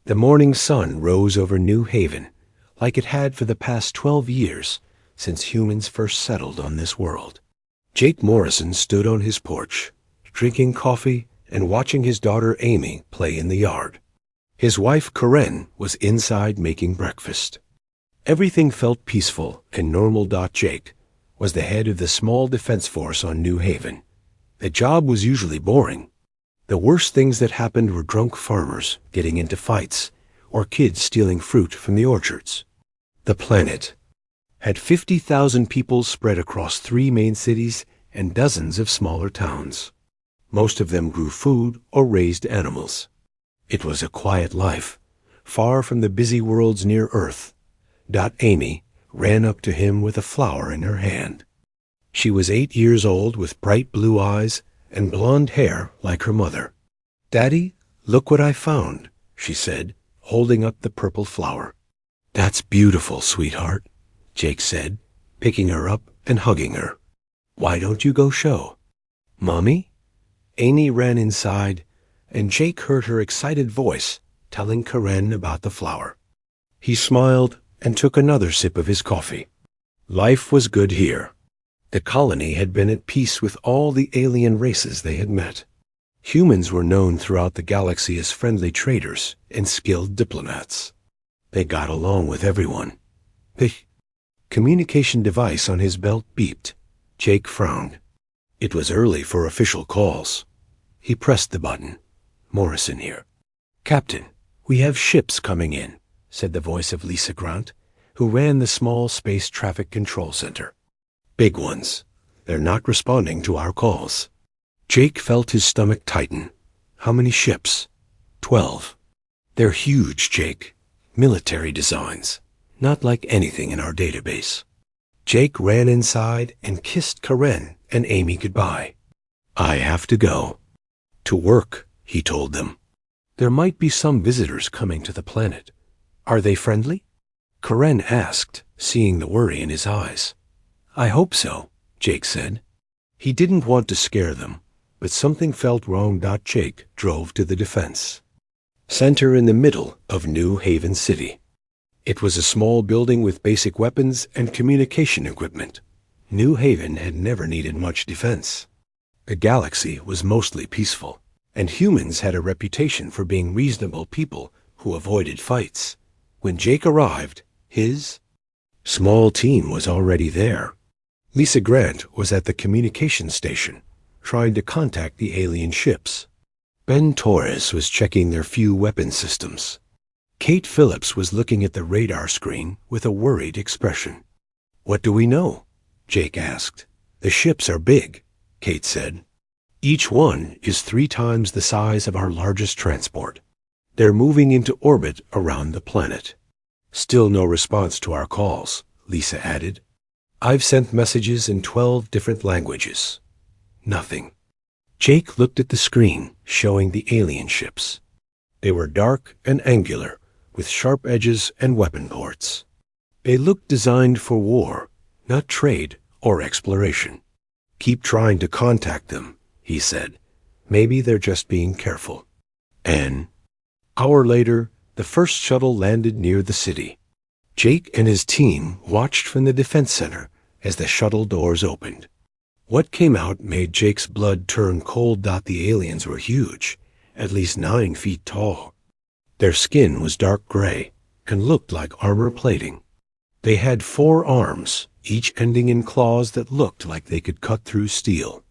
The morning sun rose over New Haven, like it had for the past 12 years since humans first settled on this world. Jake Morrison stood on his porch, drinking coffee and watching his daughter Amy play in the yard. His wife Karen was inside making breakfast. Everything felt peaceful and normal. Jake was the head of the small defense force on New Haven. The job was usually boring. The worst things that happened were drunk farmers getting into fights or kids stealing fruit from the orchards. The planet had 50,000 people spread across 3 main cities and dozens of smaller towns. Most of them grew food or raised animals. It was a quiet life, far from the busy worlds near Earth. Amy ran up to him with a flower in her hand. She was 8 years old with bright blue eyes and blonde hair like her mother. "Daddy, look what I found," she said, holding up the purple flower. "That's beautiful, sweetheart," Jake said, picking her up and hugging her. "Why don't you go show?" "Mommy?" Amy ran inside, and Jake heard her excited voice telling Karen about the flower. He smiled and took another sip of his coffee. Life was good here. The colony had been at peace with all the alien races they had met. Humans were known throughout the galaxy as friendly traders and skilled diplomats. They got along with everyone. The communication device on his belt beeped. Jake frowned. It was early for official calls. He pressed the button. "Morrison here." "Captain, we have ships coming in," said the voice of Lisa Grant, who ran the small space traffic control center. "Big ones. They're not responding to our calls." Jake felt his stomach tighten. "How many ships?" 12. "They're huge, Jake. Military designs. Not like anything in our database." Jake ran inside and kissed Karen and Amy goodbye. "I have to go." "To work," he told them. "There might be some visitors coming to the planet. Are they friendly?" Karen asked, seeing the worry in his eyes. "I hope so," Jake said. He didn't want to scare them, but something felt wrong. Jake drove to the defense center in the middle of New Haven City. It was a small building with basic weapons and communication equipment. New Haven had never needed much defense. The galaxy was mostly peaceful, and humans had a reputation for being reasonable people who avoided fights. When Jake arrived, his small team was already there. Lisa Grant was at the communication station, trying to contact the alien ships. Ben Torres was checking their few weapon systems. Kate Phillips was looking at the radar screen with a worried expression. "What do we know?" Jake asked. "The ships are big," Kate said. "Each one is 3 times the size of our largest transport. They're moving into orbit around the planet." "Still no response to our calls," Lisa added. "I've sent messages in 12 different languages." Nothing. Jake looked at the screen showing the alien ships. They were dark and angular, with sharp edges and weapon ports. They looked designed for war, not trade or exploration. "Keep trying to contact them," he said. "Maybe they're just being careful." An hour later, the first shuttle landed near the city. Jake and his team watched from the defense center as the shuttle doors opened. What came out made Jake's blood turn cold. The aliens were huge, at least 9 feet tall. Their skin was dark gray and looked like armor plating. They had 4 arms, each ending in claws that looked like they could cut through steel.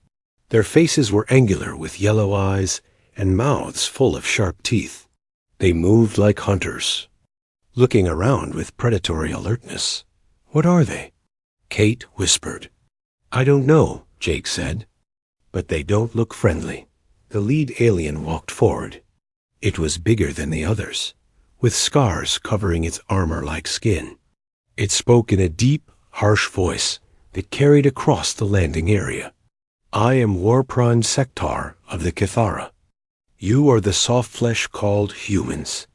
Their faces were angular with yellow eyes and mouths full of sharp teeth. They moved like hunters, looking around with predatory alertness. "What are they?" Kate whispered. "I don't know," Jake said. "But they don't look friendly." The lead alien walked forward. It was bigger than the others, with scars covering its armor-like skin. It spoke in a deep, harsh voice that carried across the landing area. "I am War Prime Sectar of the Cathara. You are the soft flesh called humans.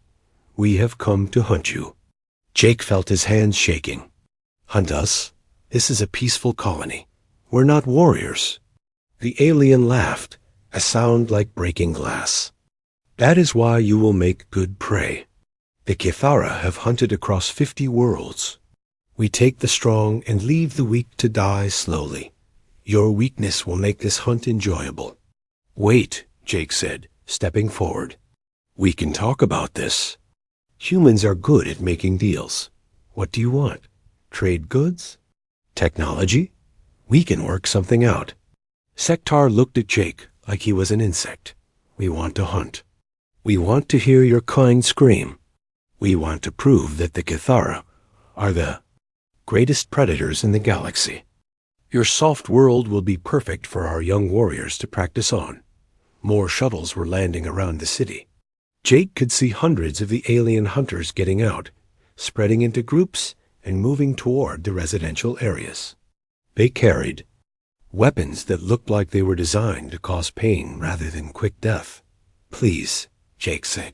We have come to hunt you." Jake felt his hands shaking. "Hunt us? This is a peaceful colony. We're not warriors." The alien laughed, a sound like breaking glass. "That is why you will make good prey. The Kithara have hunted across 50 worlds. We take the strong and leave the weak to die slowly. Your weakness will make this hunt enjoyable. Wait, Jake said, stepping forward. We can talk about this. Humans are good at making deals. What do you want? Trade goods? Technology? We can work something out. Sektar looked at Jake like he was an insect. We want to hunt. We want to hear your kind scream. We want to prove that the Kithara are the greatest predators in the galaxy. Your soft world will be perfect for our young warriors to practice on. More shuttles were landing around the city. Jake could see hundreds of the alien hunters getting out, spreading into groups and moving toward the residential areas. They carried weapons that looked like they were designed to cause pain rather than quick death. Please, Jake said.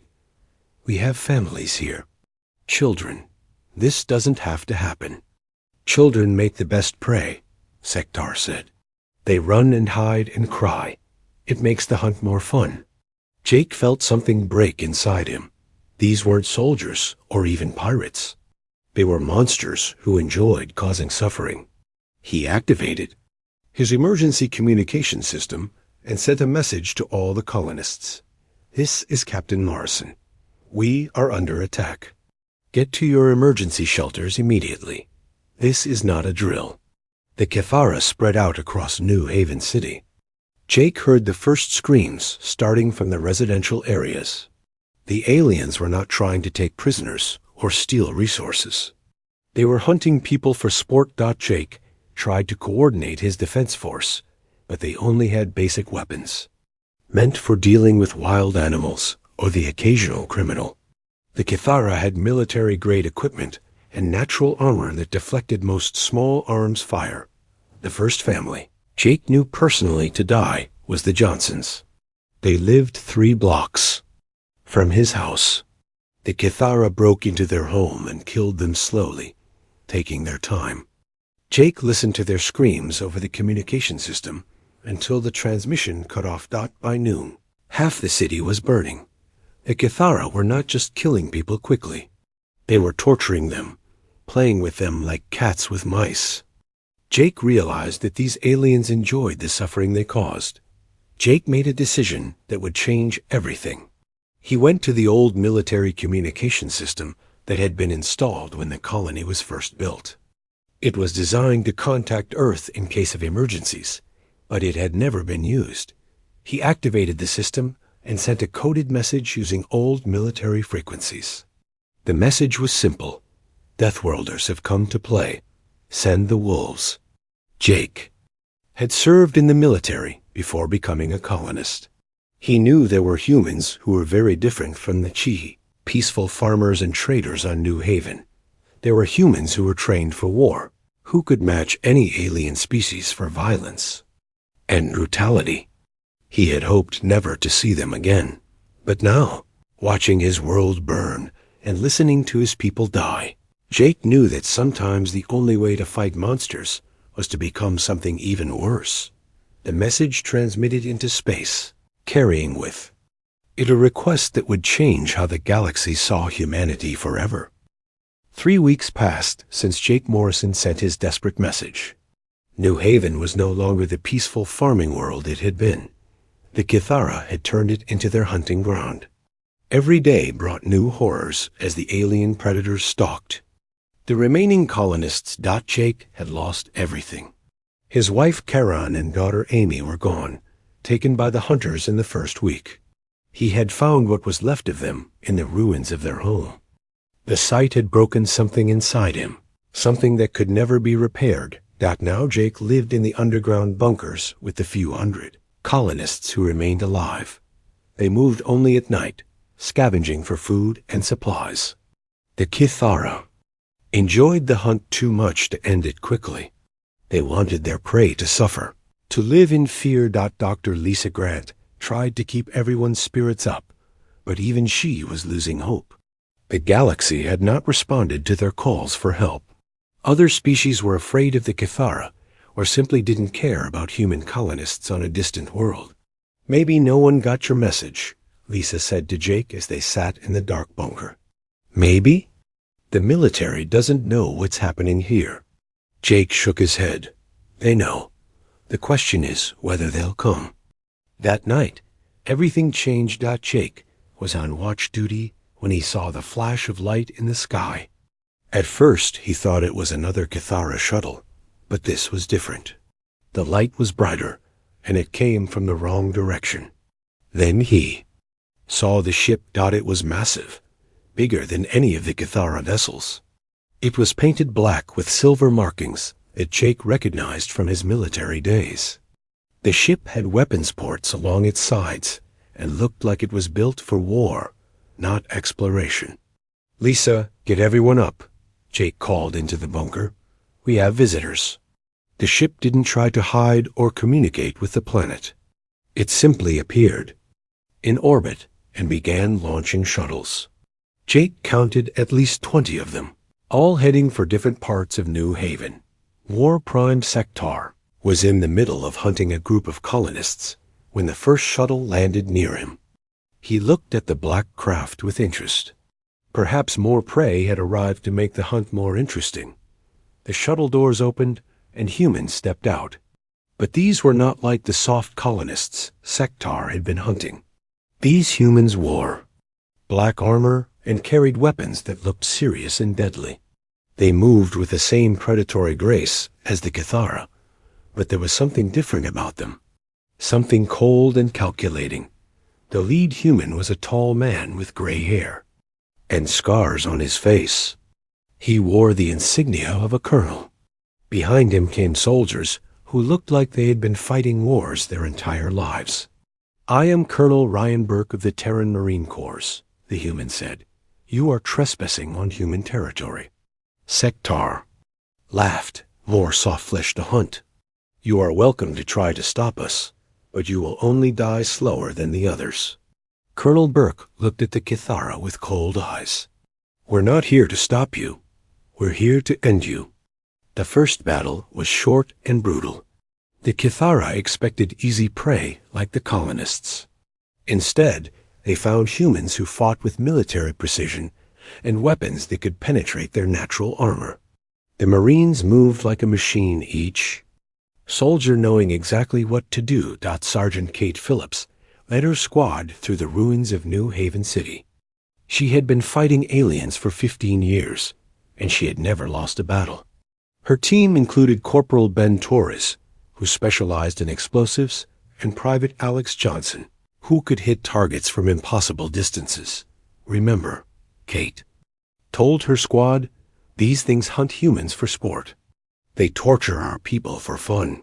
We have families here. Children. This doesn't have to happen. Children make the best prey, Sektar said. They run and hide and cry. It makes the hunt more fun. Jake felt something break inside him. These weren't soldiers or even pirates. They were monsters who enjoyed causing suffering. He activated his emergency communication system and sent a message to all the colonists. This is Captain Morrison. We are under attack. Get to your emergency shelters immediately. This is not a drill. The Kithara spread out across New Haven City. Jake heard the first screams starting from the residential areas. The aliens were not trying to take prisoners or steal resources. They were hunting people for sport. Jake tried to coordinate his defense force, but they only had basic weapons, meant for dealing with wild animals or the occasional criminal. The Kithara had military-grade equipment and natural armor that deflected most small arms fire. The first family Jake knew personally to die was the Johnsons. They lived 3 blocks from his house. The Kithara broke into their home and killed them slowly, taking their time. Jake listened to their screams over the communication system until the transmission cut off. By noon, half the city was burning. The Kithara were not just killing people quickly. They were torturing them, playing with them like cats with mice. Jake realized that these aliens enjoyed the suffering they caused. Jake made a decision that would change everything. He went to the old military communication system that had been installed when the colony was first built. It was designed to contact Earth in case of emergencies, but it had never been used. He activated the system and sent a coded message using old military frequencies. The message was simple. Deathworlders have come to play. Send the wolves. Jake had served in the military before becoming a colonist. He knew there were humans who were very different from the Chi, peaceful farmers and traders on New Haven. There were humans who were trained for war, who could match any alien species for violence and brutality. He had hoped never to see them again. But now, watching his world burn and listening to his people die, Jake knew that sometimes the only way to fight monsters was to become something even worse. The message transmitted into space, carrying with it a request that would change how the galaxy saw humanity forever. 3 weeks passed since Jake Morrison sent his desperate message. New Haven was no longer the peaceful farming world it had been. The Kithara had turned it into their hunting ground. Every day brought new horrors as the alien predators stalked. The remaining colonists. Jake had lost everything. His wife Karen and daughter Amy were gone, taken by the hunters in the first week. He had found what was left of them in the ruins of their home. The site had broken something inside him, something that could never be repaired. Now Jake lived in the underground bunkers with the few hundred colonists who remained alive. They moved only at night, scavenging for food and supplies. The Kithara enjoyed the hunt too much to end it quickly. They wanted their prey to suffer, to live in fear. Dr. Lisa Grant tried to keep everyone's spirits up, but even she was losing hope. The galaxy had not responded to their calls for help. Other species were afraid of the Kithara, or simply didn't care about human colonists on a distant world. Maybe no one got your message, Lisa said to Jake as they sat in the dark bunker. Maybe? The military doesn't know what's happening here. Jake shook his head. They know. The question is whether they'll come. That night, everything changed. Jake was on watch duty when he saw the flash of light in the sky. At first, he thought it was another Kithara shuttle, but this was different. The light was brighter, and it came from the wrong direction. Then he saw the ship. It was massive, bigger than any of the Kithara vessels. It was painted black with silver markings that Jake recognized from his military days. The ship had weapons ports along its sides and looked like it was built for war, not exploration. Lisa, get everyone up, Jake called into the bunker. We have visitors. The ship didn't try to hide or communicate with the planet. It simply appeared in orbit and began launching shuttles. Jake counted at least 20 of them, all heading for different parts of New Haven. War-primed Sektar was in the middle of hunting a group of colonists when the first shuttle landed near him. He looked at the black craft with interest. Perhaps more prey had arrived to make the hunt more interesting. The shuttle doors opened and humans stepped out. But these were not like the soft colonists Sektar had been hunting. These humans wore black armor and carried weapons that looked serious and deadly. They moved with the same predatory grace as the Kithara, but there was something different about them, something cold and calculating. The lead human was a tall man with gray hair and scars on his face. He wore the insignia of a colonel. Behind him came soldiers who looked like they had been fighting wars their entire lives. I am Colonel Ryan Burke of the Terran Marine Corps, the human said. You are trespassing on human territory. Sektar laughed, more soft-flesh to hunt. You are welcome to try to stop us, but you will only die slower than the others. Colonel Burke looked at the Kithara with cold eyes. We're not here to stop you. We're here to end you. The first battle was short and brutal. The Kithara expected easy prey like the colonists. Instead, they found humans who fought with military precision and weapons that could penetrate their natural armor. The Marines moved like a machine, each soldier knowing exactly what to do. Sergeant Kate Phillips led her squad through the ruins of New Haven City. She had been fighting aliens for 15 years, and she had never lost a battle. Her team included Corporal Ben Torres, who specialized in explosives, and Private Alex Johnson, who could hit targets from impossible distances. Remember, Kate told her squad, these things hunt humans for sport. They torture our people for fun.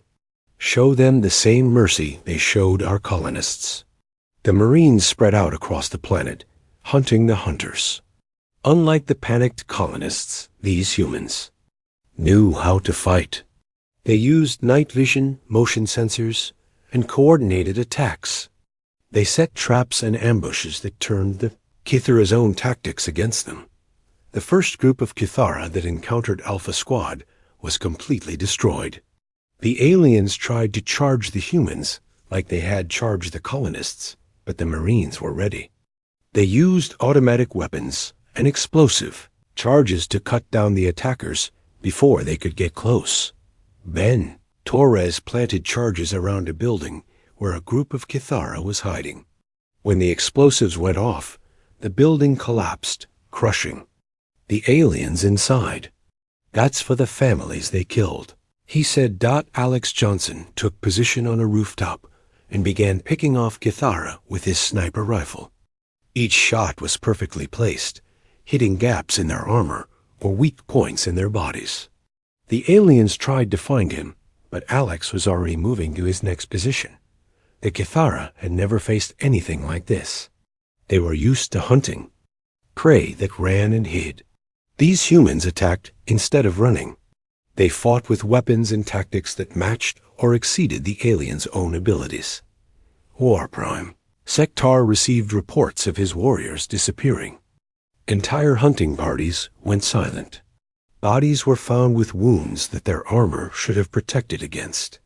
Show them the same mercy they showed our colonists. The Marines spread out across the planet, hunting the hunters. Unlike the panicked colonists, these humans knew how to fight. They used night vision, motion sensors, and coordinated attacks. They set traps and ambushes that turned the Kithara's own tactics against them. The first group of Kithara that encountered Alpha Squad was completely destroyed. The aliens tried to charge the humans like they had charged the colonists, but the Marines were ready. They used automatic weapons and explosive charges to cut down the attackers before they could get close. Ben Torres planted charges around a building where a group of Kithara was hiding. When the explosives went off, the building collapsed, crushing the aliens inside. That's for the families they killed, he said. Alex Johnson took position on a rooftop and began picking off Kithara with his sniper rifle. Each shot was perfectly placed, hitting gaps in their armor or weak points in their bodies. The aliens tried to find him, but Alex was already moving to his next position. The Kithara had never faced anything like this. They were used to hunting prey that ran and hid. These humans attacked instead of running. They fought with weapons and tactics that matched or exceeded the aliens' own abilities. War Prime. Sektar received reports of his warriors disappearing. Entire hunting parties went silent. Bodies were found with wounds that their armor should have protected against.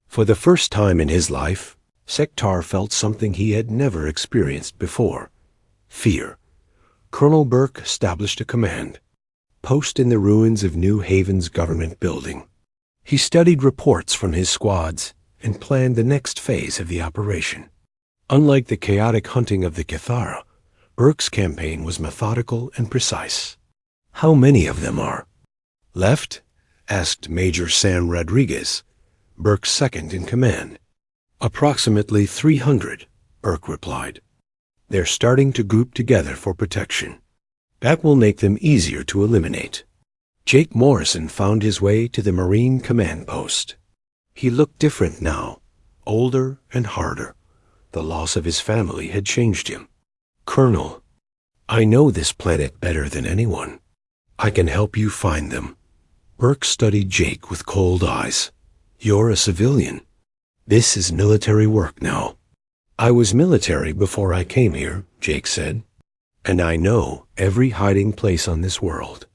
For the first time in his life, Sektar felt something he had never experienced before: fear. Colonel Burke established a command post in the ruins of New Haven's government building. He studied reports from his squads and planned the next phase of the operation. Unlike the chaotic hunting of the Cathara, Burke's campaign was methodical and precise. "How many of them are left?" asked Major Sam Rodriguez, Burke's second in command. "Approximately 300, Burke replied. "They're starting to group together for protection. That will make them easier to eliminate." Jake Morrison found his way to the Marine command post. He looked different now, older and harder. The loss of his family had changed him. "Colonel, I know this planet better than anyone. I can help you find them." Burke studied Jake with cold eyes. "You're a civilian. This is military work now." "I was military before I came here," Jake said. "And I know every hiding place on this world.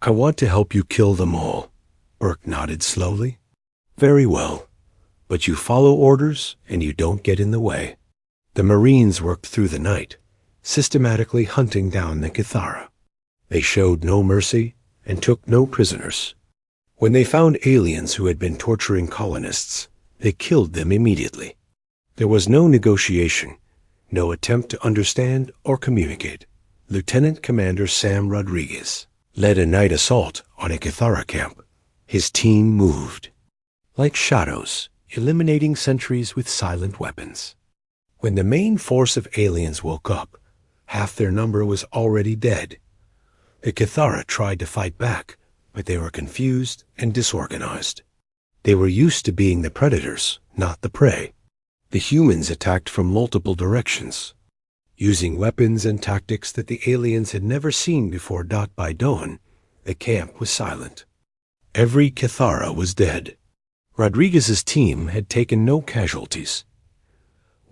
I want to help you kill them all." Burke nodded slowly. "Very well. But you follow orders and you don't get in the way." The Marines worked through the night, systematically hunting down the Cathara. They showed no mercy and took no prisoners. When they found aliens who had been torturing colonists, they killed them immediately. There was no negotiation, no attempt to understand or communicate. Lieutenant Commander Sam Rodriguez led a night assault on a Cathara camp. His team moved like shadows, eliminating sentries with silent weapons. When the main force of aliens woke up, half their number was already dead. The Cathara tried to fight back, but they were confused and disorganized. They were used to being the predators, not the prey. The humans attacked from multiple directions, using weapons and tactics that the aliens had never seen before. By dawn, the camp was silent. Every Cathara was dead. Rodriguez's team had taken no casualties.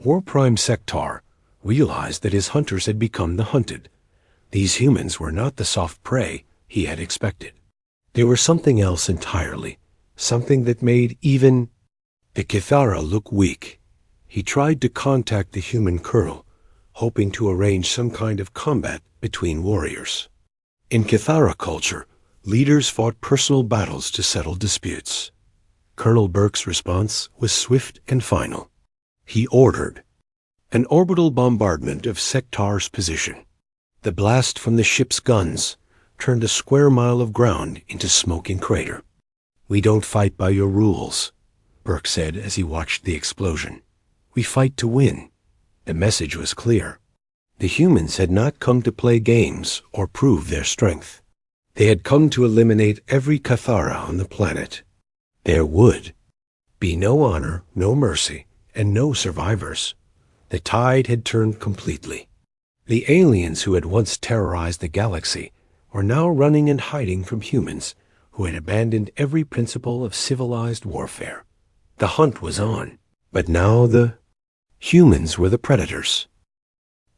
War Prime Sector realized that his hunters had become the hunted. These humans were not the soft prey he had expected. They were something else entirely, something that made even the Cathara look weak. He tried to contact the human colonel, hoping to arrange some kind of combat between warriors. In Cathara culture, leaders fought personal battles to settle disputes. Colonel Burke's response was swift and final. He ordered an orbital bombardment of Sector's position. The blast from the ship's guns turned a square mile of ground into smoking crater. "We don't fight by your rules," Burke said as he watched the explosion. "We fight to win." The message was clear. The humans had not come to play games or prove their strength. They had come to eliminate every Cathara on the planet. There would be no honor, no mercy, and no survivors. The tide had turned completely. The aliens who had once terrorized the galaxy were now running and hiding from humans who had abandoned every principle of civilized warfare. The hunt was on, but now the humans were the predators.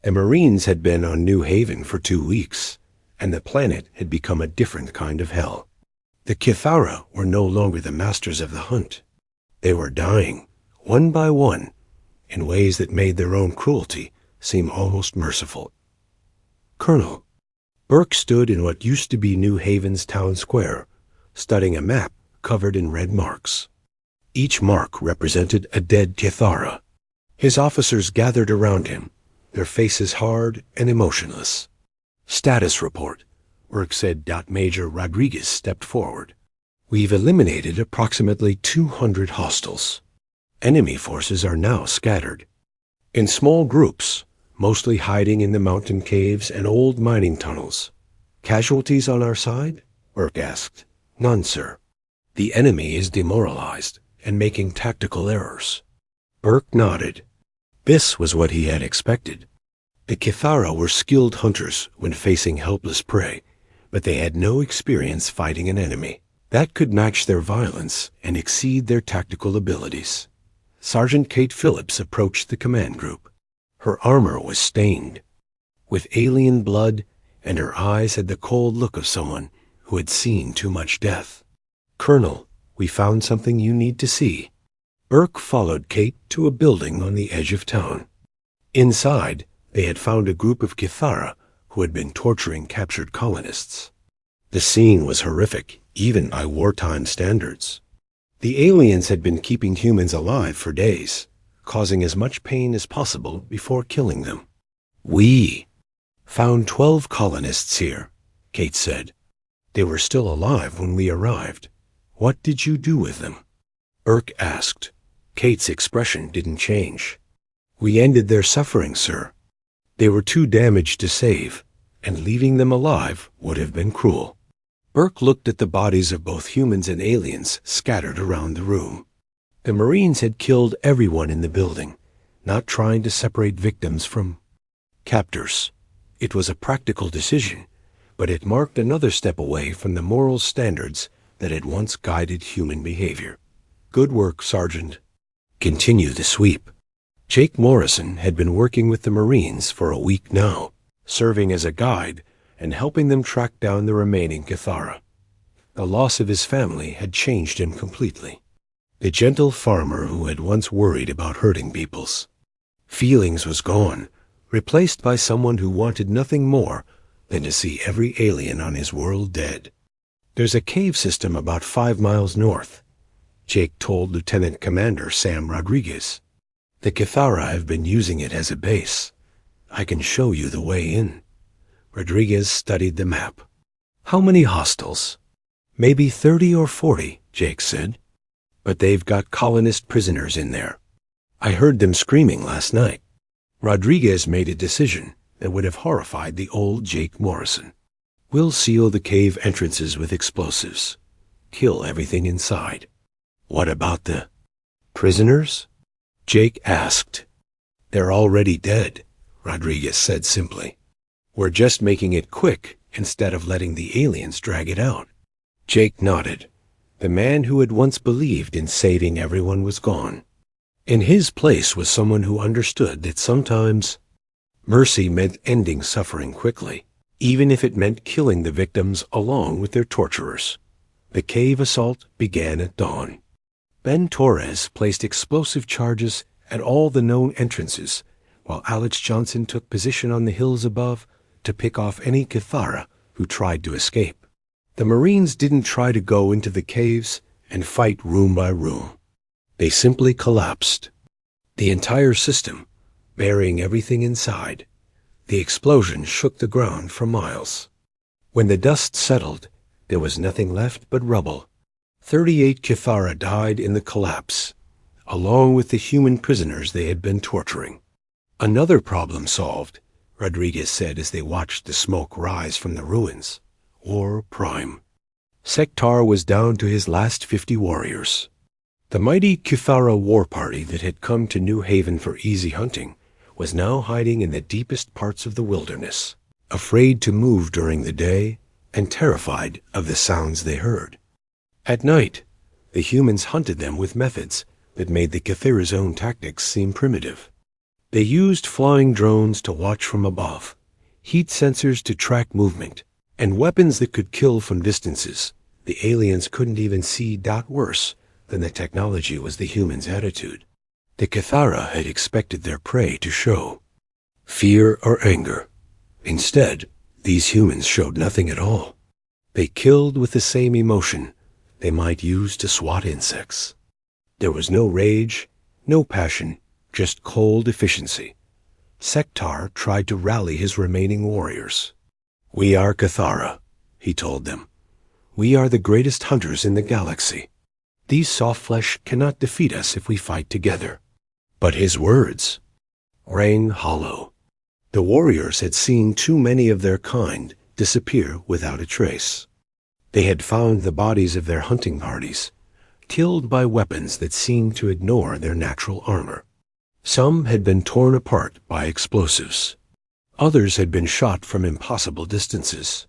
The Marines had been on New Haven for 2 weeks, and the planet had become a different kind of hell. The Cathara were no longer the masters of the hunt. They were dying, one by one, in ways that made their own cruelty seem almost merciful. "Colonel," Burke stood in what used to be New Haven's town square, studying a map covered in red marks. Each mark represented a dead Cathara. His officers gathered around him, their faces hard and emotionless. "Status report," Burke said. Major Rodriguez stepped forward. "We've eliminated approximately 200 hostiles. Enemy forces are now scattered in small groups, mostly hiding in the mountain caves and old mining tunnels. Casualties on our side?" Burke asked. "None, sir. The enemy is demoralized and making tactical errors." Burke nodded. This was what he had expected. The Cathara were skilled hunters when facing helpless prey, but they had no experience fighting an enemy that could match their violence and exceed their tactical abilities. Sergeant Kate Phillips approached the command group. Her armor was stained with alien blood, and her eyes had the cold look of someone who had seen too much death. "Colonel, we found something you need to see." Burke followed Kate to a building on the edge of town. Inside, they had found a group of Cathara who had been torturing captured colonists. The scene was horrific, even by wartime standards. The aliens had been keeping humans alive for days, causing as much pain as possible before killing them. "We found 12 colonists here," Kate said. "They were still alive when we arrived. What did you do with them?" Irk asked. Kate's expression didn't change. "We ended their suffering, sir. They were too damaged to save, and leaving them alive would have been cruel." Burke looked at the bodies of both humans and aliens scattered around the room. The Marines had killed everyone in the building, not trying to separate victims from captors. It was a practical decision, but it marked another step away from the moral standards that had once guided human behavior. "Good work, Sergeant. Continue the sweep." Jake Morrison had been working with the Marines for a week now, serving as a guide and helping them track down the remaining Cathara. The loss of his family had changed him completely. The gentle farmer who had once worried about hurting people's feelings was gone, replaced by someone who wanted nothing more than to see every alien on his world dead. "There's a cave system about 5 miles north," Jake told Lieutenant Commander Sam Rodriguez. "The Cathara have been using it as a base. I can show you the way in." Rodriguez studied the map. "How many hostiles?" "Maybe 30 or 40, Jake said. "But they've got colonist prisoners in there. I heard them screaming last night." Rodriguez made a decision that would have horrified the old Jake Morrison. "We'll seal the cave entrances with explosives. Kill everything inside." "What about the prisoners?" Jake asked. "They're already dead," Rodriguez said simply. "We're just making it quick instead of letting the aliens drag it out." Jake nodded. The man who had once believed in saving everyone was gone. In his place was someone who understood that sometimes mercy meant ending suffering quickly, even if it meant killing the victims along with their torturers. The cave assault began at dawn. Ben Torres placed explosive charges at all the known entrances, while Alex Johnson took position on the hills above to pick off any Cathara who tried to escape. The Marines didn't try to go into the caves and fight room by room. They simply collapsed. The entire system, burying everything inside. The explosion shook the ground for miles. When the dust settled, there was nothing left but rubble. 38 Cathara died in the collapse, along with the human prisoners they had been torturing. "Another problem solved," Rodriguez said as they watched the smoke rise from the ruins. "War prime." Sektar was down to his last 50 warriors. The mighty Cathara war party that had come to New Haven for easy hunting was now hiding in the deepest parts of the wilderness, afraid to move during the day and terrified of the sounds they heard. At night, the humans hunted them with methods that made the Cathara's own tactics seem primitive. They used flying drones to watch from above, heat sensors to track movement, and weapons that could kill from distances the aliens couldn't even see. Worse than the technology was the humans' attitude. The Cathara had expected their prey to show fear or anger. Instead, these humans showed nothing at all. They killed with the same emotion they might use to swat insects. There was no rage, no passion, just cold efficiency. Sektar tried to rally his remaining warriors. "We are Cathara," he told them. "We are the greatest hunters in the galaxy. These soft flesh cannot defeat us if we fight together." But his words rang hollow. The warriors had seen too many of their kind disappear without a trace. They had found the bodies of their hunting parties, killed by weapons that seemed to ignore their natural armor. Some had been torn apart by explosives. Others had been shot from impossible distances.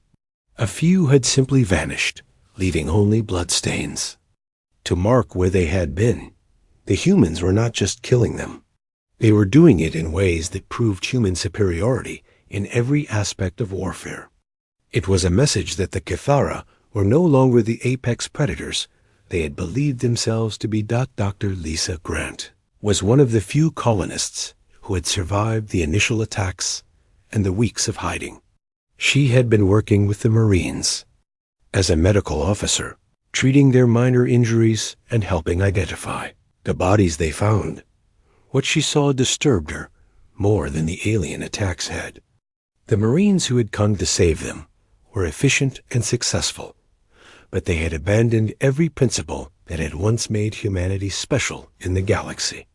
A few had simply vanished, leaving only bloodstains to mark where they had been. The humans were not just killing them. They were doing it in ways that proved human superiority in every aspect of warfare. It was a message that the Cathara were no longer the apex predators they had believed themselves to be. Dr. Lisa Grant was one of the few colonists who had survived the initial attacks and the weeks of hiding. She had been working with the Marines as a medical officer, treating their minor injuries and helping identify the bodies they found. What she saw disturbed her more than the alien attacks had. The Marines who had come to save them were efficient and successful, but they had abandoned every principle that had once made humanity special in the galaxy.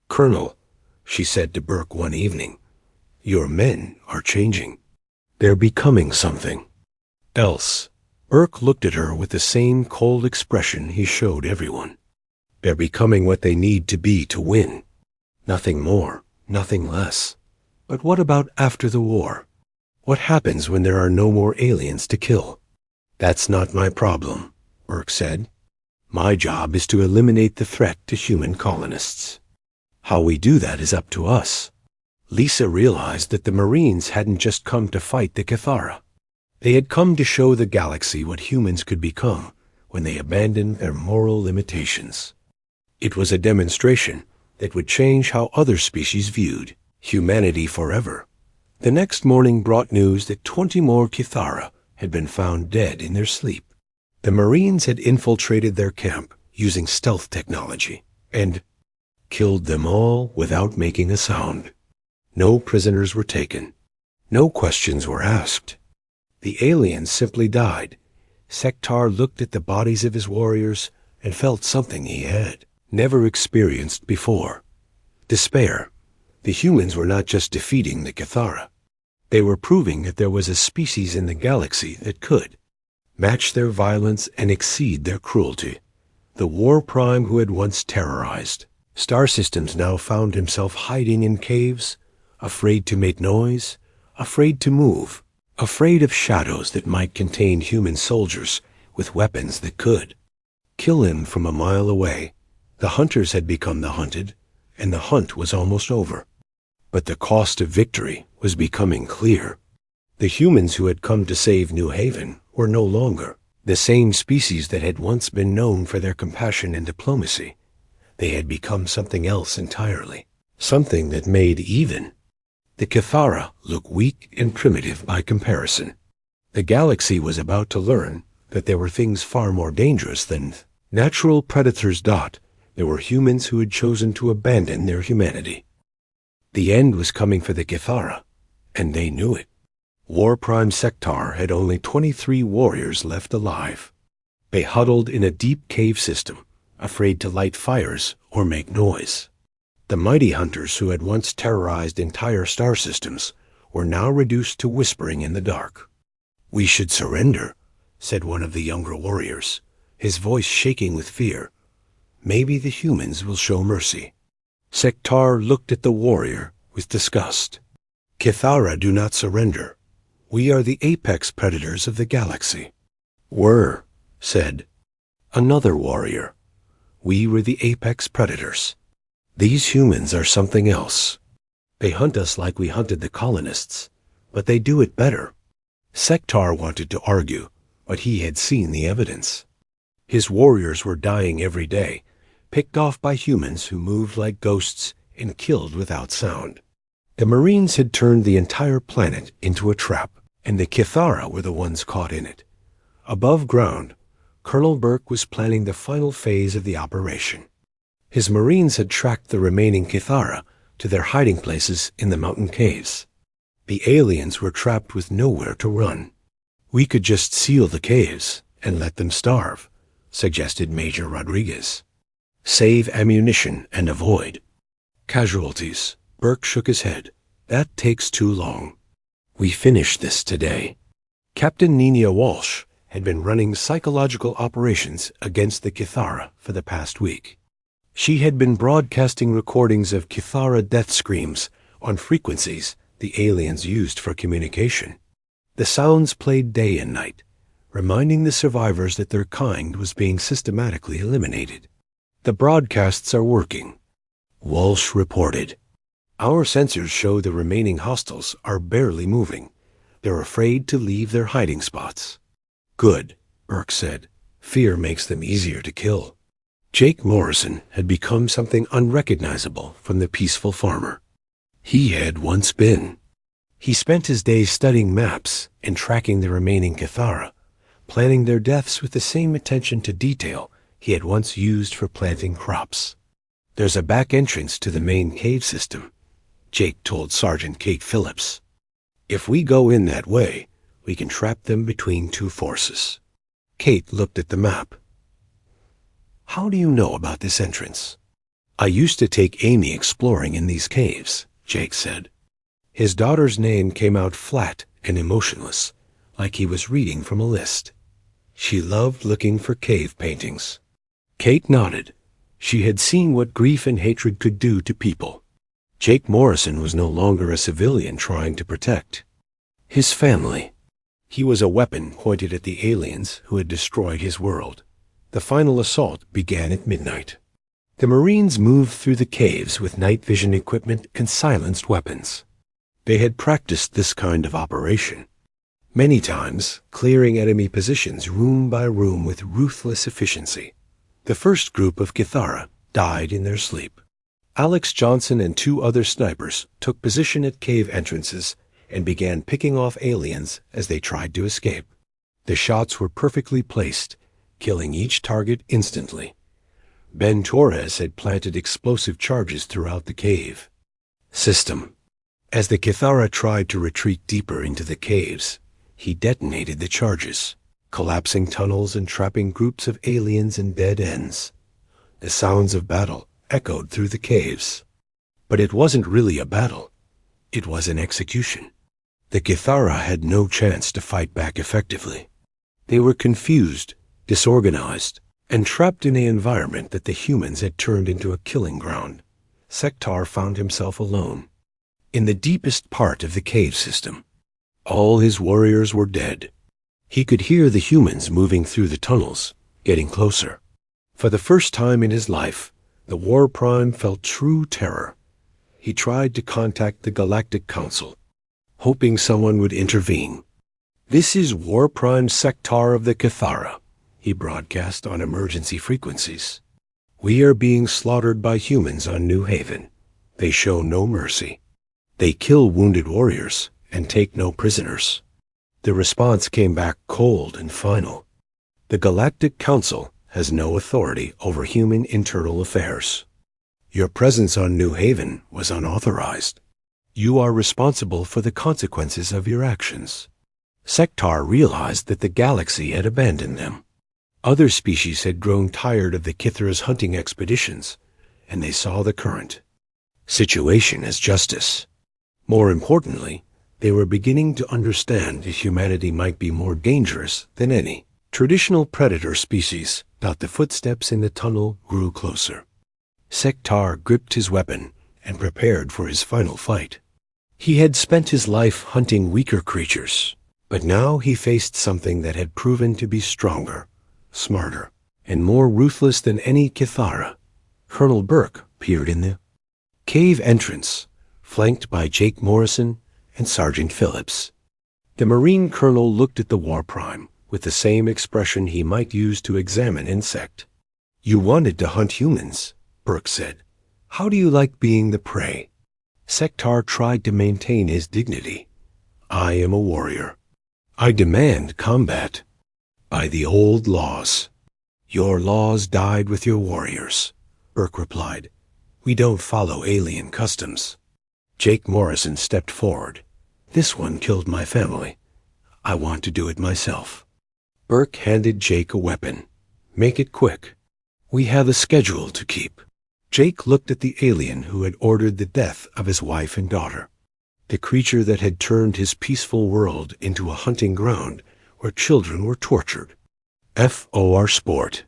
"Colonel," she said to Burke one evening, "your men are changing. They're becoming something else." Burke looked at her with the same cold expression he showed everyone. "They're becoming what they need to be to win. Nothing more, nothing less. But what about after the war? What happens when there are no more aliens to kill?" "That's not my problem," Burke said. "My job is to eliminate the threat to human colonists. How we do that is up to us." Lisa realized that the Marines hadn't just come to fight the Cathara. They had come to show the galaxy what humans could become when they abandoned their moral limitations. It was a demonstration that would change how other species viewed humanity forever. The next morning brought news that 20 more Cathara had been found dead in their sleep. The Marines had infiltrated their camp using stealth technology and killed them all without making a sound. No prisoners were taken. No questions were asked. The aliens simply died. Sektar looked at the bodies of his warriors and felt something he had never experienced before. Despair. The humans were not just defeating the Cathara. They were proving that there was a species in the galaxy that could match their violence and exceed their cruelty. The war prime who had once terrorized star systems now found himself hiding in caves, afraid to make noise, afraid to move, afraid of shadows that might contain human soldiers with weapons that could kill him from a mile away. The hunters had become the hunted, and the hunt was almost over. But the cost of victory was becoming clear. The humans who had come to save New Haven were no longer the same species that had once been known for their compassion and diplomacy. They had become something else entirely, something that made even the Cathara look weak and primitive by comparison. The galaxy was about to learn that there were things far more dangerous than natural predators. There were humans who had chosen to abandon their humanity. The end was coming for the Cathara, and they knew it. War Prime Sektar had only 23 warriors left alive. They huddled in a deep cave system, afraid to light fires or make noise. The mighty hunters who had once terrorized entire star systems were now reduced to whispering in the dark. "We should surrender," said one of the younger warriors, his voice shaking with fear. "Maybe the humans will show mercy." Sektar looked at the warrior with disgust. "Cathara do not surrender. We are the apex predators of the galaxy." "Were," said another warrior. "We were the apex predators. These humans are something else. They hunt us like we hunted the colonists, but they do it better." Sektar wanted to argue, but he had seen the evidence. His warriors were dying every day, picked off by humans who moved like ghosts and killed without sound. The Marines had turned the entire planet into a trap, and the Cathara were the ones caught in it. Above ground, Colonel Burke was planning the final phase of the operation. His Marines had tracked the remaining Cathara to their hiding places in the mountain caves. The aliens were trapped with nowhere to run. "We could just seal the caves and let them starve," suggested Major Rodriguez. "Save ammunition and avoid casualties." Burke shook his head. "That takes too long. We finished this today." Captain Nina Walsh had been running psychological operations against the Cathara for the past week. She had been broadcasting recordings of Cathara death screams on frequencies the aliens used for communication. The sounds played day and night, reminding the survivors that their kind was being systematically eliminated. "The broadcasts are working," Walsh reported. "Our sensors show the remaining hostiles are barely moving. They're afraid to leave their hiding spots." "Good," Burke said. "Fear makes them easier to kill." Jake Morrison had become something unrecognizable from the peaceful farmer he had once been. He spent his days studying maps and tracking the remaining Cathara, planning their deaths with the same attention to detail he had once used for planting crops. "There's a back entrance to the main cave system," Jake told Sergeant Kate Phillips. "If we go in that way, we can trap them between two forces." Kate looked at the map. "How do you know about this entrance?" "I used to take Amy exploring in these caves," Jake said. His daughter's name came out flat and emotionless, like he was reading from a list. She loved looking for cave paintings. Kate nodded. She had seen what grief and hatred could do to people. Jake Morrison was no longer a civilian trying to protect his family. He was a weapon pointed at the aliens who had destroyed his world. The final assault began at midnight. The Marines moved through the caves with night vision equipment and silenced weapons. They had practiced this kind of operation many times, clearing enemy positions room by room with ruthless efficiency. The first group of Cathara died in their sleep. Alex Johnson and 2 other snipers took position at cave entrances and began picking off aliens as they tried to escape. The shots were perfectly placed, killing each target instantly. Ben Torres had planted explosive charges throughout the cave system. As the Cathara tried to retreat deeper into the caves, he detonated the charges, collapsing tunnels and trapping groups of aliens in dead ends. The sounds of battle echoed through the caves. But it wasn't really a battle. It was an execution. The Cathara had no chance to fight back effectively. They were confused, disorganized, and trapped in an environment that the humans had turned into a killing ground. Sektar found himself alone, in the deepest part of the cave system. All his warriors were dead. He could hear the humans moving through the tunnels, getting closer. For the first time in his life, the War Prime felt true terror. He tried to contact the Galactic Council, hoping someone would intervene. "This is War Prime Sektar of the Cathara," he broadcast on emergency frequencies. "We are being slaughtered by humans on New Haven. They show no mercy. They kill wounded warriors and take no prisoners." The response came back cold and final. "The Galactic Council has no authority over human internal affairs. Your presence on New Haven was unauthorized. You are responsible for the consequences of your actions." Sektar realized that the galaxy had abandoned them. Other species had grown tired of the Kithra's hunting expeditions, and they saw the current situation as justice. More importantly, they were beginning to understand that humanity might be more dangerous than any traditional predator species. The footsteps in the tunnel grew closer. Sektar gripped his weapon and prepared for his final fight. He had spent his life hunting weaker creatures, but now he faced something that had proven to be stronger, smarter, and more ruthless than any Cathara. Colonel Burke appeared in the cave entrance, flanked by Jake Morrison and Sergeant Phillips. The Marine colonel looked at the War Prime with the same expression he might use to examine an insect. "You wanted to hunt humans," Burke said. "How do you like being the prey?" Sektar tried to maintain his dignity. "I am a warrior. I demand combat by the old laws." "Your laws died with your warriors," Burke replied. "We don't follow alien customs." Jake Morrison stepped forward. "This one killed my family. I want to do it myself." Burke handed Jake a weapon. "Make it quick. We have a schedule to keep." Jake looked at the alien who had ordered the death of his wife and daughter, the creature that had turned his peaceful world into a hunting ground where children were tortured. FOR sport.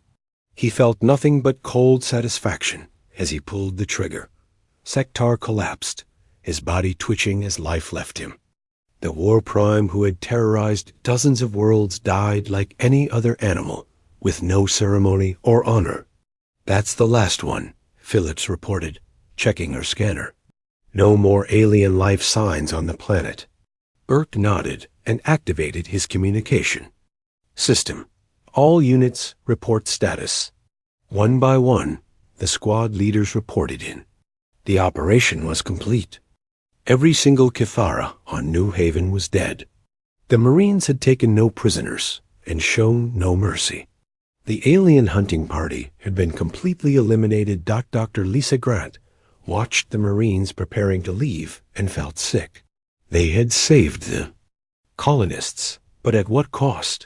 He felt nothing but cold satisfaction as he pulled the trigger. Sektar collapsed, his body twitching as life left him. The War Prime who had terrorized dozens of worlds died like any other animal, with no ceremony or honor. "That's the last one," Phillips reported, checking her scanner. "No more alien life signs on the planet." Burke nodded and activated his communication system. "All units report status." One by one, the squad leaders reported in. The operation was complete. Every single Kithara on New Haven was dead. The Marines had taken no prisoners and shown no mercy. The alien hunting party had been completely eliminated. Dr. Lisa Grant watched the Marines preparing to leave and felt sick. They had saved the colonists, but at what cost?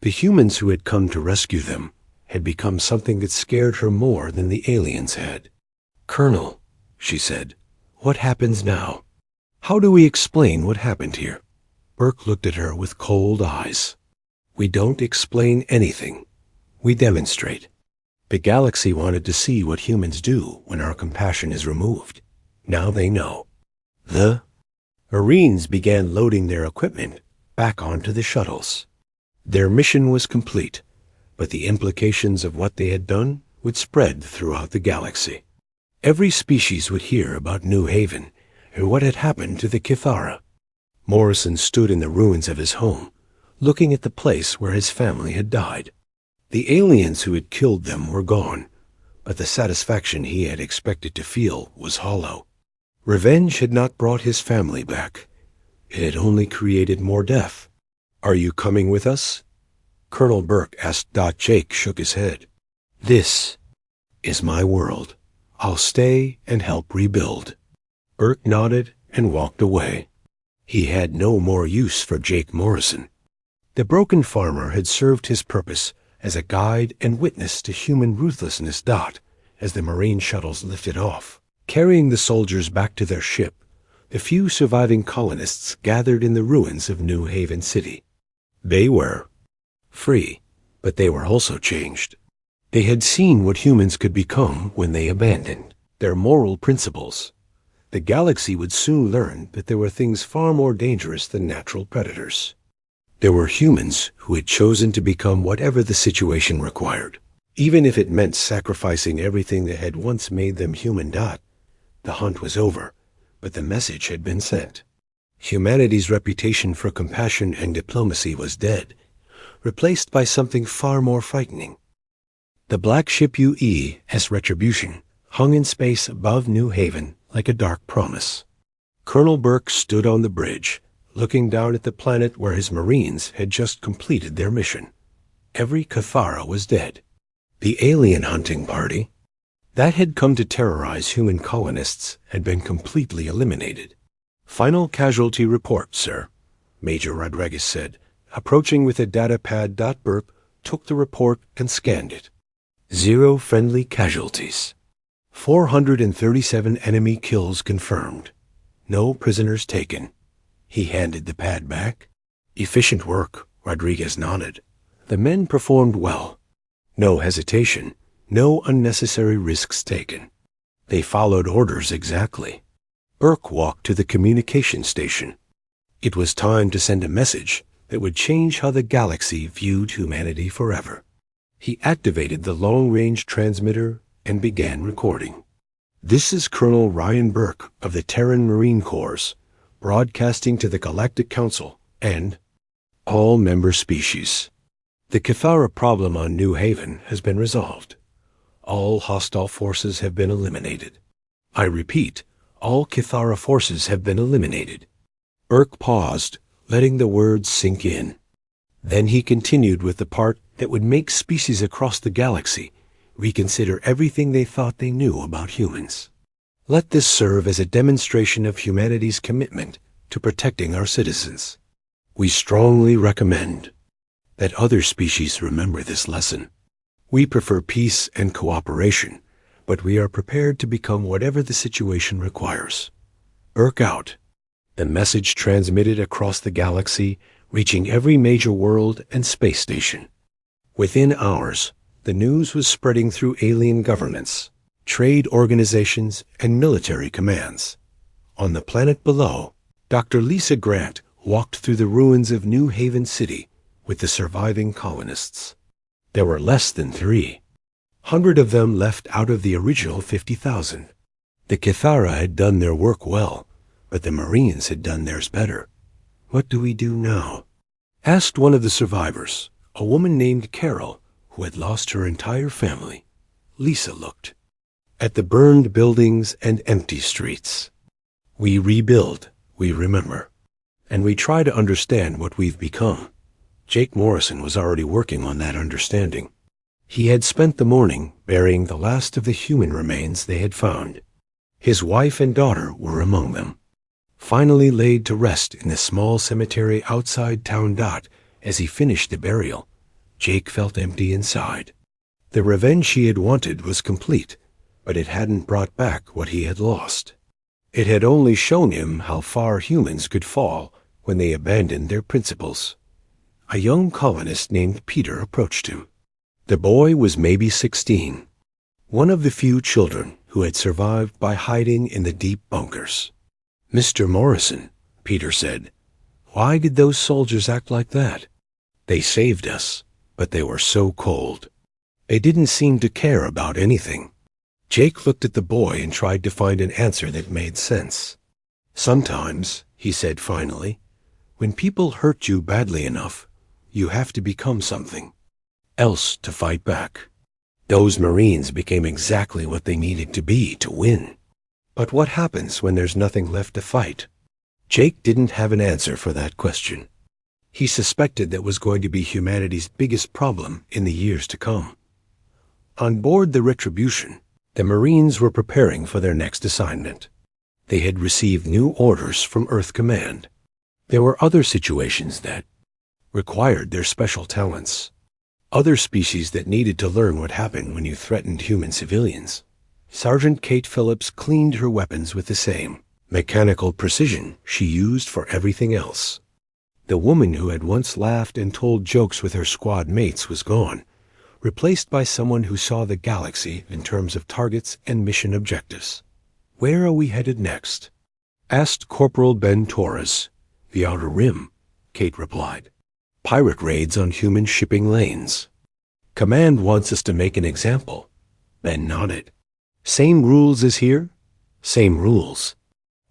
The humans who had come to rescue them had become something that scared her more than the aliens had. "Colonel," she said, "what happens now? How do we explain what happened here?" Burke looked at her with cold eyes. "We don't explain anything. We demonstrate. The galaxy wanted to see what humans do when our compassion is removed. Now they know." The Marines began loading their equipment back onto the shuttles. Their mission was complete, but the implications of what they had done would spread throughout the galaxy. Every species would hear about New Haven and what had happened to the Kithara. Morrison stood in the ruins of his home, looking at the place where his family had died. The aliens who had killed them were gone, but the satisfaction he had expected to feel was hollow. Revenge had not brought his family back. It had only created more death. "Are you coming with us?" Colonel Burke asked. Jake shook his head. "This is my world. I'll stay and help rebuild." Burke nodded and walked away. He had no more use for Jake Morrison. The broken farmer had served his purpose as a guide and witness to human ruthlessness. As the Marine shuttles lifted off, carrying the soldiers back to their ship, the few surviving colonists gathered in the ruins of New Haven City. They were free, but they were also changed. They had seen what humans could become when they abandoned their moral principles. The galaxy would soon learn that there were things far more dangerous than natural predators. There were humans who had chosen to become whatever the situation required, even if it meant sacrificing everything that had once made them human. The hunt was over, but the message had been sent. Humanity's reputation for compassion and diplomacy was dead, replaced by something far more frightening. The black ship UES Retribution hung in space above New Haven like a dark promise. Colonel Burke stood on the bridge, looking down at the planet where his Marines had just completed their mission. Every Kithara was dead. The alien hunting party that had come to terrorize human colonists had been completely eliminated. "Final casualty report, sir," Major Rodriguez said, approaching with a data pad. Burke took the report and scanned it. 0 friendly casualties. 437 enemy kills confirmed. No prisoners taken. He handed the pad back. "Efficient work," Rodriguez nodded. "The men performed well. No hesitation, no unnecessary risks taken. They followed orders exactly." Burke walked to the communication station. It was time to send a message that would change how the galaxy viewed humanity forever. He activated the long-range transmitter and began recording. "This is Colonel Ryan Burke of the Terran Marine Corps, broadcasting to the Galactic Council and all member species. The Kithara problem on New Haven has been resolved. All hostile forces have been eliminated. I repeat, all Kithara forces have been eliminated." Burke paused, letting the words sink in. Then he continued with the part that would make species across the galaxy reconsider everything they thought they knew about humans. "Let this serve as a demonstration of humanity's commitment to protecting our citizens. We strongly recommend that other species remember this lesson. We prefer peace and cooperation, but we are prepared to become whatever the situation requires. Burke out." The message transmitted across the galaxy, reaching every major world and space station. Within hours, the news was spreading through alien governments, trade organizations, and military commands. On the planet below, Dr. Lisa Grant walked through the ruins of New Haven City with the surviving colonists. There were less than 300 of them left out of the original 50,000. The Kithara had done their work well, but the Marines had done theirs better. "What do we do now?" asked one of the survivors, a woman named Carol, who had lost her entire family. Lisa looked at the burned buildings and empty streets. We rebuild, we remember, and we try to understand what we've become. Jake Morrison was already working on that understanding. He had spent the morning burying the last of the human remains they had found. His wife and daughter were among them. Finally laid to rest in the small cemetery outside town. As he finished the burial, Jake felt empty inside. The revenge he had wanted was complete, but it hadn't brought back what he had lost. It had only shown him how far humans could fall when they abandoned their principles. A young colonist named Peter approached him. The boy was maybe 16, one of the few children who had survived by hiding in the deep bunkers. "Mr. Morrison," Peter said, "why did those soldiers act like that? They saved us, but they were so cold. They didn't seem to care about anything." Jake looked at the boy and tried to find an answer that made sense. "Sometimes," he said finally, "when people hurt you badly enough, you have to become something else to fight back. Those Marines became exactly what they needed to be to win. But what happens when there's nothing left to fight?" Jake didn't have an answer for that question. He suspected that was going to be humanity's biggest problem in the years to come. On board the Retribution, the Marines were preparing for their next assignment. They had received new orders from Earth Command. There were other situations that required their special talents. Other species that needed to learn what happened when you threatened human civilians. Sergeant Kate Phillips cleaned her weapons with the same mechanical precision she used for everything else. The woman who had once laughed and told jokes with her squad mates was gone, replaced by someone who saw the galaxy in terms of targets and mission objectives. "Where are we headed next?" asked Corporal Ben Torres. "The Outer Rim," Kate replied. "Pirate raids on human shipping lanes." "Command wants us to make an example." Ben nodded. "Same rules as here?" "Same rules.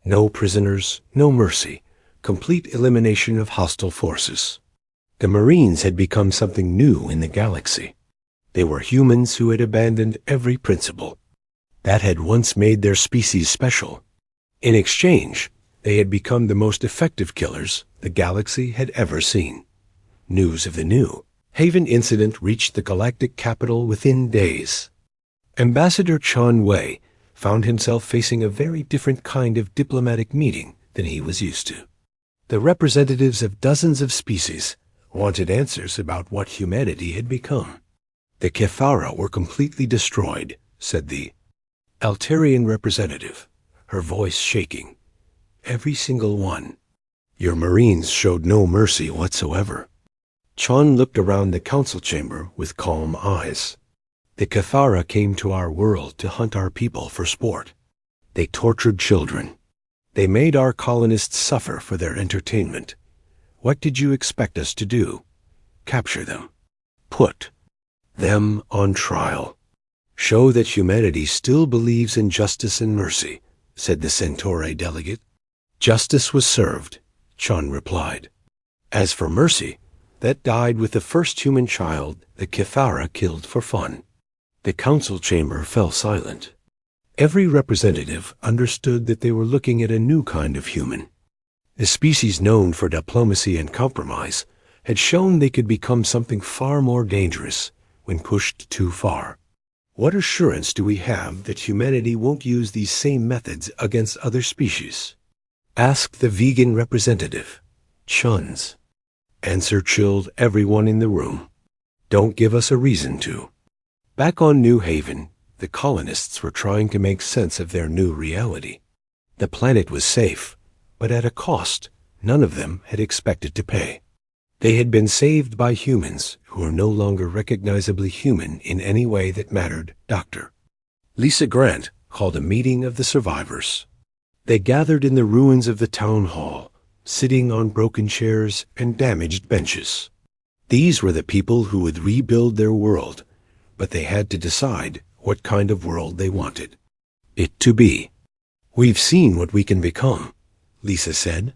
No prisoners, no mercy, complete elimination of hostile forces." The Marines had become something new in the galaxy. They were humans who had abandoned every principle that had once made their species special. In exchange, they had become the most effective killers the galaxy had ever seen. News of the New Haven incident reached the galactic capital within days. Ambassador Chun Wei found himself facing a very different kind of diplomatic meeting than he was used to. The representatives of dozens of species wanted answers about what humanity had become. "The Kefara were completely destroyed," said the Altarian representative, her voice shaking. "Every single one. Your Marines showed no mercy whatsoever." Chun looked around the council chamber with calm eyes. "The Kefara came to our world to hunt our people for sport. They tortured children. They made our colonists suffer for their entertainment. What did you expect us to do? Capture them. Put them on trial. Show that humanity still believes in justice and mercy," said the Centauri delegate. "Justice was served," Chun replied. "As for mercy, that died with the first human child the Kefara killed for fun." The council chamber fell silent. Every representative understood that they were looking at a new kind of human. A species known for diplomacy and compromise had shown they could become something far more dangerous when pushed too far. What assurance do we have that humanity won't use these same methods against other species? Asked the vegan representative. Chun's answer chilled everyone in the room. Don't give us a reason to. Back on New Haven, the colonists were trying to make sense of their new reality. The planet was safe, but at a cost none of them had expected to pay. They had been saved by humans who were no longer recognizably human in any way that mattered. Dr. Lisa Grant called a meeting of the survivors. They gathered in the ruins of the town hall, sitting on broken chairs and damaged benches. These were the people who would rebuild their world, but they had to decide what kind of world they wanted it to be. "We've seen what we can become," Lisa said.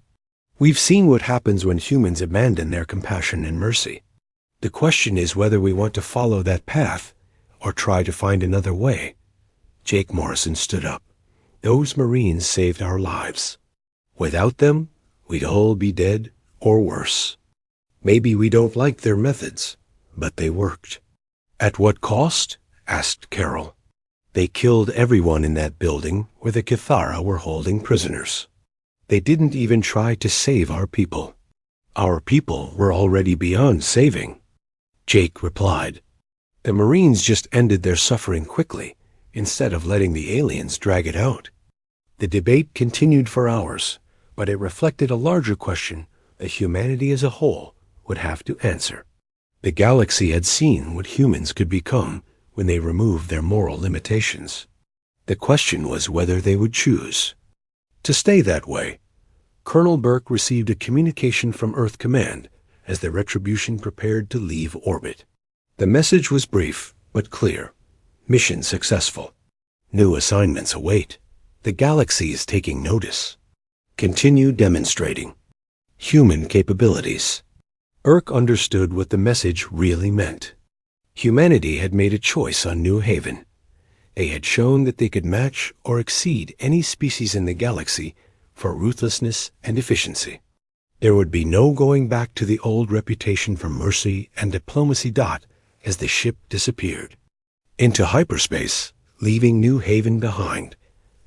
"We've seen what happens when humans abandon their compassion and mercy. The question is whether we want to follow that path or try to find another way." Jake Morrison stood up. "Those Marines saved our lives. Without them, we'd all be dead or worse. Maybe we don't like their methods, but they worked. At what cost? Asked Carol. They killed everyone in that building where the Kithara were holding prisoners. They didn't even try to save our people. Our people were already beyond saving. Jake replied. The Marines just ended their suffering quickly, instead of letting the aliens drag it out. The debate continued for hours, but it reflected a larger question that humanity as a whole would have to answer. The galaxy had seen what humans could become when they removed their moral limitations. The question was whether they would choose to stay that way. Colonel Burke received a communication from Earth Command as the Retribution prepared to leave orbit. The message was brief but clear. Mission successful. New assignments await. The galaxy is taking notice. Continue demonstrating human capabilities. Urk understood what the message really meant. Humanity had made a choice on New Haven. They had shown that they could match or exceed any species in the galaxy for ruthlessness and efficiency. There would be no going back to the old reputation for mercy and diplomacy. As the ship disappeared into hyperspace, leaving New Haven behind,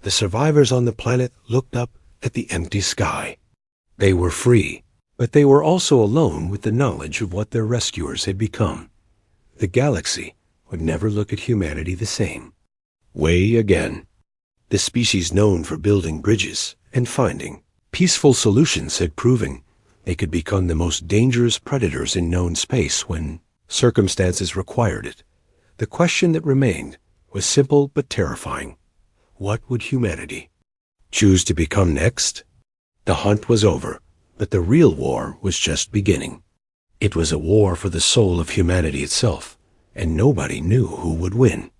the survivors on the planet looked up at the empty sky. They were free, but they were also alone with the knowledge of what their rescuers had become. The galaxy would never look at humanity the same way again. The species known for building bridges and finding peaceful solutions had proven they could become the most dangerous predators in known space when circumstances required it. The question that remained was simple but terrifying. What would humanity choose to become next? The hunt was over, but the real war was just beginning. It was a war for the soul of humanity itself, and nobody knew who would win.